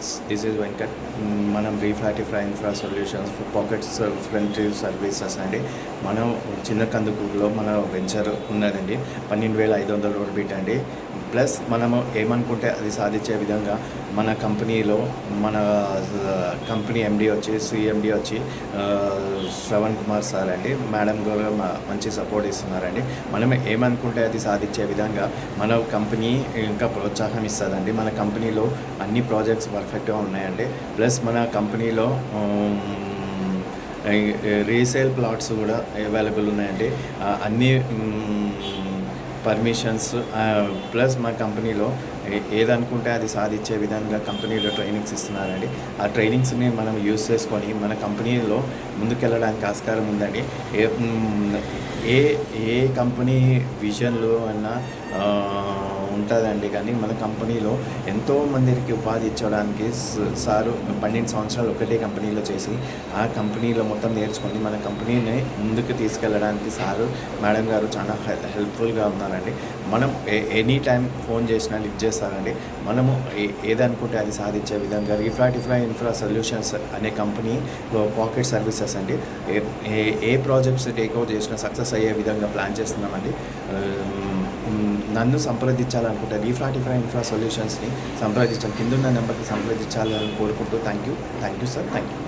Friends, this is Venkat. మనం రీఫ్లాటిఫై infra solutions for pockets friendly services అండి. మనం చిన్న కందుకూరులో మన వెంచర్ ఉన్నదండి. 12,500 రోడ్ బిట్ అండి. ప్లస్ మనము ఏమనుకుంటే అది సాధించే విధంగా మన కంపెనీలో మన కంపెనీ ఎండి వచ్చి సిఎండి వచ్చి శ్రవణ్ కుమార్ సార్ అండి, మేడం గారు మంచి సపోర్ట్ ఇస్తున్నారండి. మనం ఏమనుకుంటే అది సాధించే విధంగా మన కంపెనీ ఇంకా ప్రోత్సాహం ఇస్తుందండి. మన కంపెనీలో అన్ని ప్రాజెక్ట్స్ పర్ఫెక్ట్గా ఉన్నాయండి. ప్లస్ మన కంపెనీలో రీసేల్ ప్లాట్స్ కూడా అవైలబుల్ ఉన్నాయండి. అన్ని పర్మిషన్స్ ప్లస్ మా కంపెనీలో ఏదనుకుంటే అది సాధించే విధంగా కంపెనీలో ట్రైనింగ్స్ ఇస్తున్నారండి. ఆ ట్రైనింగ్స్ని మనం యూస్ చేసుకొని మన కంపెనీలో ముందుకెళ్ళడానికి ఆస్కారం ఉందండి. ఏ ఏ కంపెనీ విజన్లో అన్నా ఉంటుందండి. కానీ మన కంపెనీలో ఎంతోమందికి ఉపాధి ఇచ్చడానికి సారు 12 సంవత్సరాలు ఒకటే కంపెనీలో చేసి ఆ కంపెనీలో మొత్తం నేర్చుకొని మన కంపెనీని ముందుకు తీసుకెళ్ళడానికి సారు మేడం గారు చాలా హెల్ప్ఫుల్గా ఉన్నారండి. మనం ఎనీ టైం ఫోన్ చేసినా లిఫ్ట్ చేస్తారండి. మనము ఏదనుకుంటే అది సాధించే విధంగా రీఫ్లాటిఫై ఇన్ఫ్రా సొల్యూషన్స్ అనే కంపెనీలో పాకెట్ సర్వీసెస్ అండి. ఏ ప్రాజెక్ట్స్ టేక్అవుట్ చేసినా సక్సెస్ అయ్యే విధంగా ప్లాన్ చేస్తున్నామండి. నన్ను సంప్రదించాలనుకుంటే రీఫ్లాటిఫై ఇన్ఫ్రా సొల్యూషన్స్ని సంప్రదించాలి, కింద ఉన్న నెంబర్కి సంప్రదించాలని కోరుకుంటూ thank you sir, thank you.